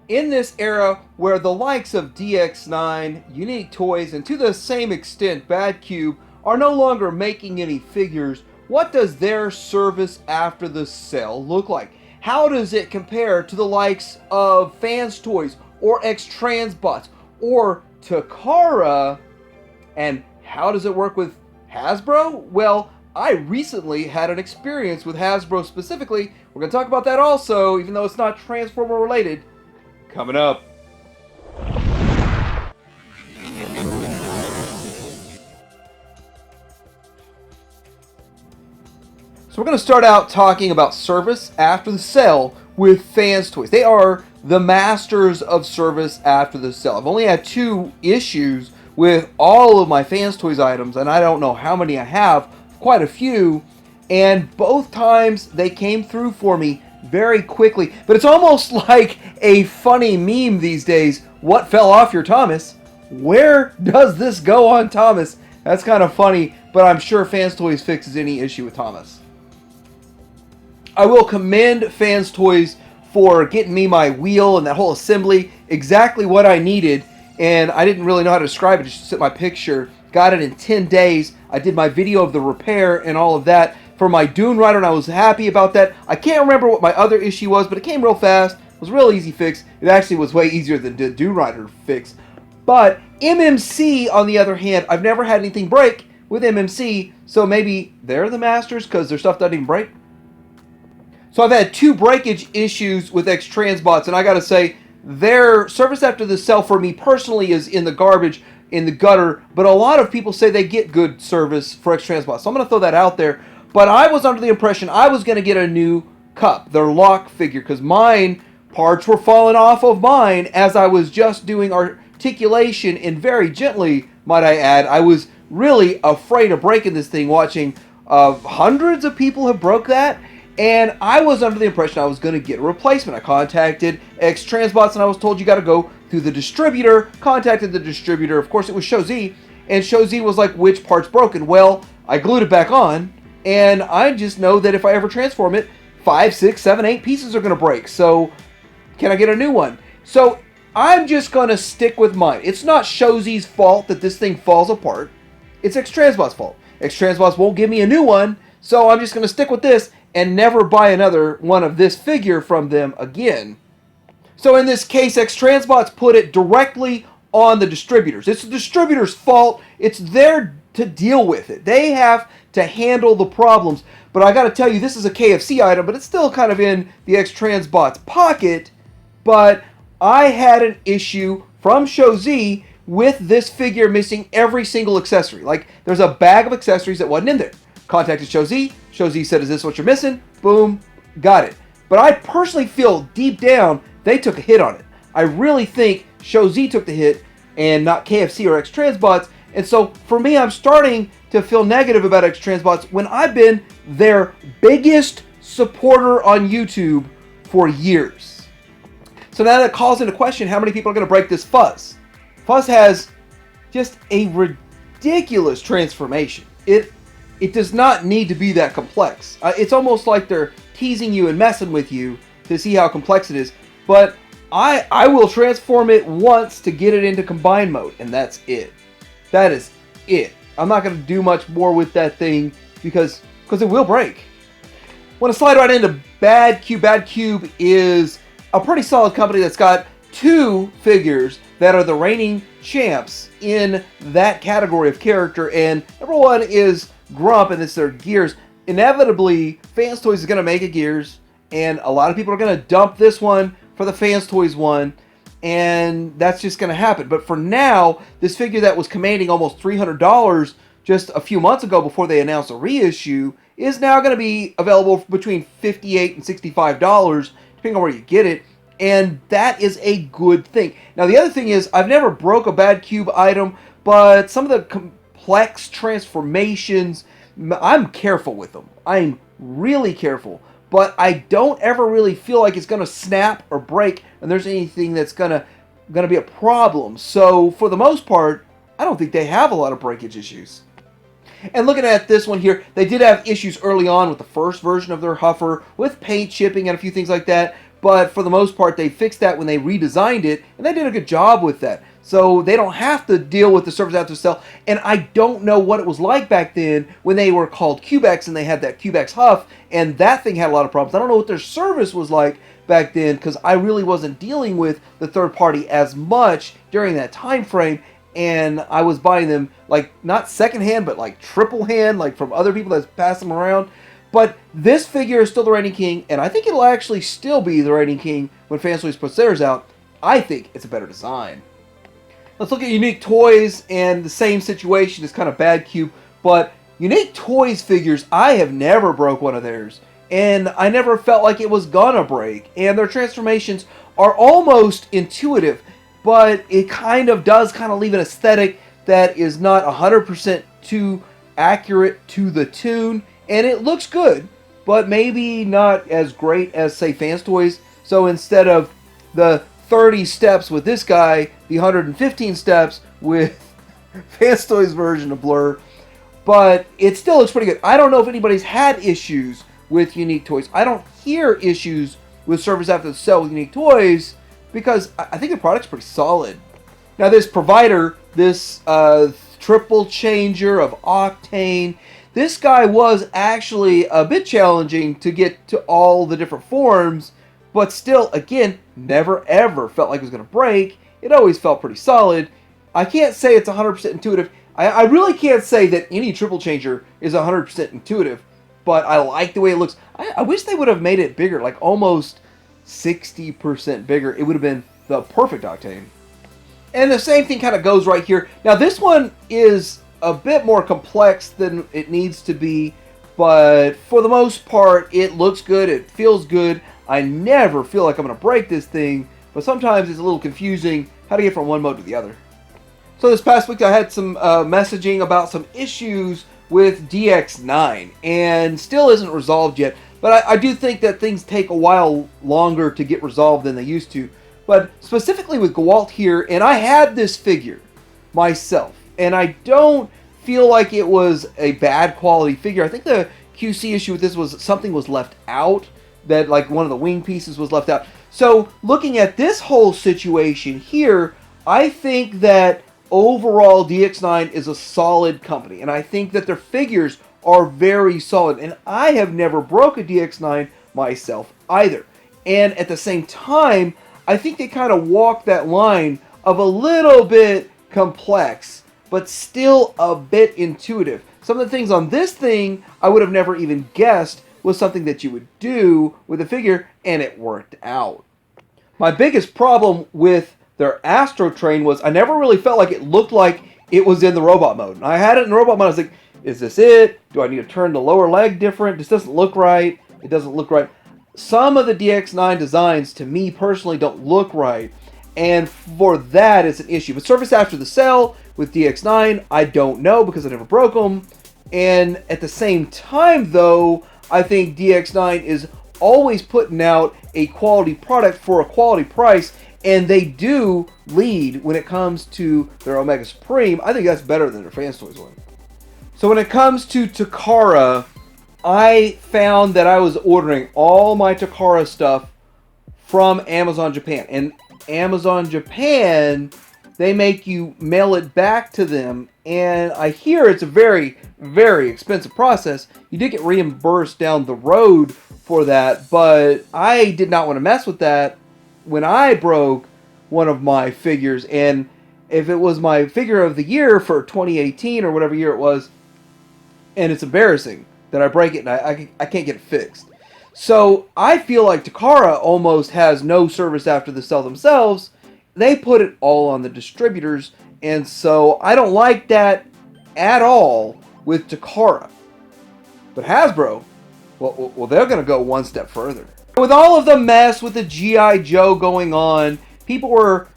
In this era where the likes of DX9, Unique Toys, and to the same extent Bad Cube are no longer making any figures, what does their service after the sale look like? How does it compare to the likes of Fans Toys or X-Transbots or Takara? And how does it work with Hasbro? Well, I recently had an experience with Hasbro specifically. We're going to talk about that also, even though it's not Transformer related. Coming up. So we're going to start out talking about service after the sale with Fans Toys. They are the masters of service after the sale. I've only had 2 issues with all of my Fans Toys items, and I don't know how many I have, quite a few, and both times they came through for me very quickly. But it's almost like a funny meme these days. What fell off your Thomas? Where does this go on Thomas? That's kind of funny, but I'm sure Fans Toys fixes any issue with Thomas. I will commend Fans Toys for getting me my wheel and that whole assembly, exactly what I needed, and I didn't really know how to describe it, just set my picture. Got it in 10 days. I did my video of the repair and all of that for my Dune Rider, and I was happy about that. I can't remember what my other issue was, but it came real fast. It was a real easy fix. It actually was way easier than the Dune Rider fix. But MMC, on the other hand, I've never had anything break with MMC, so maybe they're the masters because their stuff doesn't even break. So I've had 2 breakage issues with X-Transbots, and I gotta say, their service after the sale for me personally is in the garbage, in the gutter, but a lot of people say they get good service for X-Transbots, so I'm gonna throw that out there. But I was under the impression I was gonna get a new cup, their lock figure, because mine, parts were falling off of mine as I was just doing articulation, and very gently, might I add. I was really afraid of breaking this thing, watching hundreds of people have broke that. And I was under the impression I was going to get a replacement. I contacted X-Transbots and I was told you got to go through the distributor. Contacted the distributor. Of course, it was Shozi. And Shozi was like, which part's broken? Well, I glued it back on. And I just know that if I ever transform it, 5, 6, 7, 8 pieces are going to break. So can I get a new one? So I'm just going to stick with mine. It's not Shozi's fault that this thing falls apart. It's X-Transbots' fault. X-Transbots won't give me a new one. So I'm just going to stick with this and never buy another one of this figure from them again. So in this case, X-Transbots put it directly on the distributors. It's the distributor's fault. It's there to deal with it. They have to handle the problems. But I got to tell you, this is a KFC item, but it's still kind of in the X-Transbots pocket. But I had an issue from Shozi with this figure missing every single accessory. Like, there's a bag of accessories that wasn't in there. Contacted Shozi. Shozi said, is this what you're missing? Boom. Got it. But I personally feel deep down they took a hit on it. I really think Shozi took the hit and not KFC or X-Transbots. And so for me, I'm starting to feel negative about X-Transbots when I've been their biggest supporter on YouTube for years. So now that calls into question how many people are going to break this Fuzz. Fuzz has just a ridiculous transformation. It does not need to be that complex. It's almost like they're teasing you and messing with you to see how complex it is. But I will transform it once to get it into combine mode, and that's it. That is it. I'm not going to do much more with that thing because it will break. Want to slide right into Bad Cube. Bad Cube is a pretty solid company that's got 2 figures that are the reigning champs in that category of character, and number 1 is Grump, and it's their Gears. Inevitably, Fans Toys is going to make a Gears, and a lot of people are going to dump this one for the Fans Toys one, and that's just going to happen. But for now, this figure that was commanding almost $300 just a few months ago before they announced a reissue is now going to be available between $58 and $65, depending on where you get it, and that is a good thing. Now, the other thing is, I've never broke a Bad Cube item, but some of the complex transformations, I'm careful with them. I'm really careful. But I don't ever really feel like it's going to snap or break and there's anything that's going to be a problem. So for the most part, I don't think they have a lot of breakage issues. And looking at this one here, they did have issues early on with the first version of their Huffer, with paint chipping and a few things like that. but for the most part, they fixed that when they redesigned it, and they did a good job with that. So they don't have to deal with the surface after the cell. And I don't know what it was like back then when they were called Cubex and they had that Cubex Huff, and that thing had a lot of problems. I don't know what their service was like back then because I really wasn't dealing with the third party as much during that time frame. And I was buying them like not secondhand, but like triple hand, like from other people that's passed them around. But this figure is still the reigning king, and I think it'll actually still be the reigning king when Fans Toys puts theirs out. I think it's a better design. Let's look at Unique Toys, and the same situation is kind of Bad Cube, but Unique Toys figures, I have never broke one of theirs, and I never felt like it was gonna break, and their transformations are almost intuitive, but it kind of does leave an aesthetic that is not 100% too accurate to the tune, and it looks good, but maybe not as great as, say, Fans Toys. So instead of the 30 steps with this guy, the 115 steps with Fans Toys version of Blur, but it still looks pretty good. I don't know if anybody's had issues with Unique Toys. I don't hear issues with service after the sale with Unique Toys because I think the product's pretty solid. Now this provider, this triple changer of Octane, this guy was actually a bit challenging to get to all the different forms, but still, again, never ever felt like it was going to break. It always felt pretty solid. I can't say it's 100% intuitive. I really can't say that any triple changer is 100% intuitive, but I like the way it looks. I wish they would have made it bigger, like almost 60% bigger. It would have been the perfect Octane. And the same thing kind of goes right here. Now this one is a bit more complex than it needs to be, but for the most part, it looks good, it feels good. I never feel like I'm going to break this thing, but sometimes it's a little confusing how to get from one mode to the other. So this past week I had some messaging about some issues with DX9, and still isn't resolved yet, but I do think that things take a while longer to get resolved than they used to. But specifically with Gewalt here, and I had this figure myself, and I don't feel like it was a bad quality figure. I think the QC issue with this was something was left out, that like one of the wing pieces was left out. So looking at this whole situation here, I think that overall DX9 is a solid company, and I think that their figures are very solid, and I have never broke a DX9 myself either. And at the same time, I think they kind of walk that line of a little bit complex, but still a bit intuitive. Some of the things on this thing I would have never even guessed was something that you would do with a figure, and it worked out. My biggest problem with their Astro Train was I never really felt like it looked like it was in the robot mode. And I had it in the robot mode. I was like, is this it? Do I need to turn the lower leg different? This doesn't look right. It doesn't look right. Some of the DX9 designs, to me personally, don't look right. And for that, it's an issue. But service after the sale with DX9, I don't know because I never broke them. And at the same time, though, I think DX9 is always putting out a quality product for a quality price, and they do lead when it comes to their Omega Supreme. I think that's better than their Fans Toys one. So when it comes to Takara, I found that I was ordering all my Takara stuff from Amazon Japan. And Amazon Japan, they make you mail it back to them, and I hear it's a very, very expensive process. You did get reimbursed down the road for that, but I did not want to mess with that when I broke one of my figures. And if it was my figure of the year for 2018 or whatever year it was, and it's embarrassing that I break it and I can't get it fixed. So I feel like Takara almost has no service after the sale themselves. They put it all on the distributors, and so I don't like that at all with Takara. But Hasbro, well, they're going to go one step further. With all of the mess with the G.I. Joe going on, people were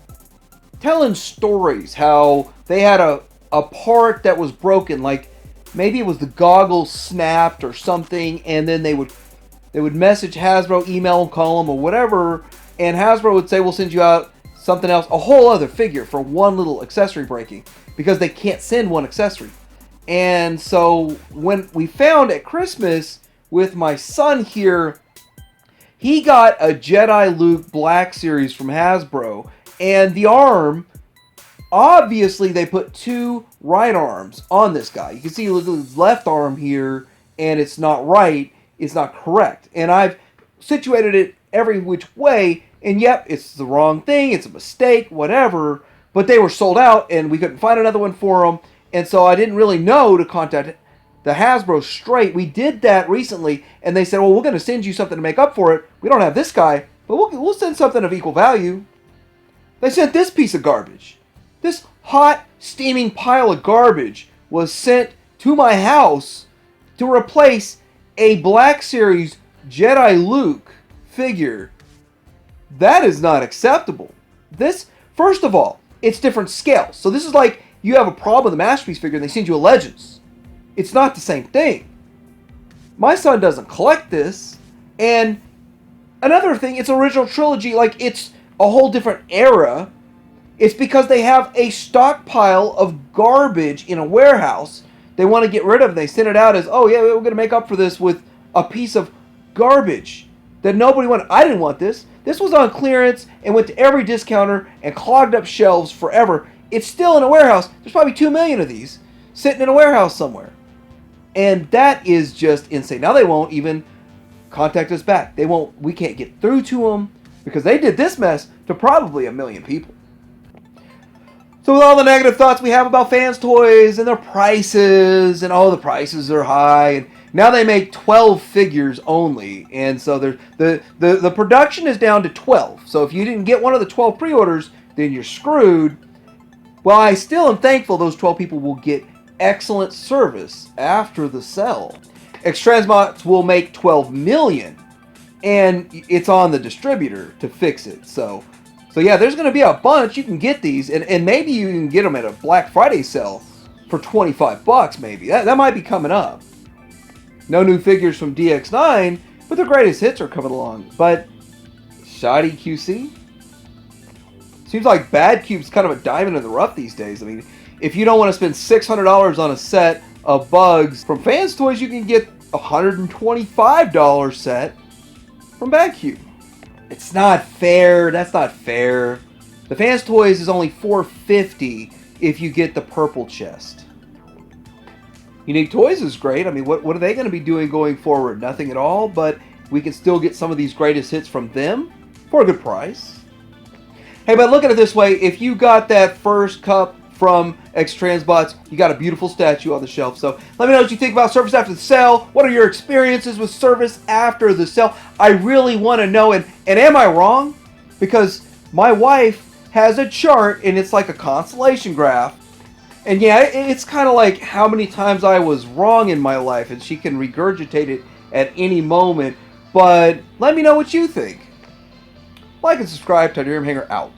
telling stories how they had a part that was broken, like maybe it was the goggles snapped or something, and then they would message Hasbro, email them, call them, or whatever, and Hasbro would say, we'll send you out something else, a whole other figure for one little accessory breaking, because they can't send one accessory. And so when we found at Christmas with my son here, He got a Jedi Luke Black Series from Hasbro, and the arm, obviously they put two right arms on this guy. You can see look at his left arm here, and it's not right, it's not correct. And I've situated it every which way, and yep, it's the wrong thing, it's a mistake, whatever, but they were sold out, and we couldn't find another one for them, and so I didn't really know to contact the Hasbro straight. We did that recently, and they said, well, we're going to send you something to make up for it. We don't have this guy, but we'll send something of equal value. They sent this piece of garbage. This hot, steaming pile of garbage was sent to my house to replace a Black Series Jedi Luke figure. That is not acceptable. This, first of all, it's different scales. So this is like you have a problem with a Masterpiece figure and they send you a Legends. It's not the same thing. My son doesn't collect this. And another thing, it's original trilogy, like it's a whole different era. It's because they have a stockpile of garbage in a warehouse they want to get rid of. They send it out as, oh yeah, we're going to make up for this with a piece of garbage that nobody wanted. I didn't want this. This was on clearance and went to every discounter and clogged up shelves forever. It's still in a warehouse. There's probably 2 million of these sitting in a warehouse somewhere. And that is just insane. Now they won't even contact us back. We can't get through to them because they did this mess to probably 1 million people. So with all the negative thoughts we have about Fans Toys and their prices, and the prices are high, and now they make 12 figures only, and so the production is down to 12. So if you didn't get one of the 12 pre-orders, then you're screwed. Well, I still am thankful those 12 people will get excellent service after the sale. X-Transbots will make 12 million, and it's on the distributor to fix it. So yeah, there's going to be a bunch. You can get these, and maybe you can get them at a Black Friday sale for $25 maybe. That might be coming up. No new figures from DX9, but the greatest hits are coming along. But shoddy QC? Seems like Bad Cube's kind of a diamond in the rough these days. I mean, if you don't want to spend $600 on a set of Bugs from Fans Toys, you can get a $125 set from Bad Cube. It's not fair. That's not fair. The Fans Toys is only $450 if you get the purple chest. Unique Toys is great. I mean, what are they going to be doing going forward? Nothing at all, but we can still get some of these greatest hits from them for a good price. Hey, but look at it this way. If you got that first cup from X-Transbots, you got a beautiful statue on the shelf. So let me know what you think about service after the sale. What are your experiences with service after the sale? I really want to know. And am I wrong? Because my wife has a chart, and it's like a constellation graph. And yeah, it's kind of like how many times I was wrong in my life, and she can regurgitate it at any moment. But let me know what you think. Like and subscribe. Titanium Hanger out.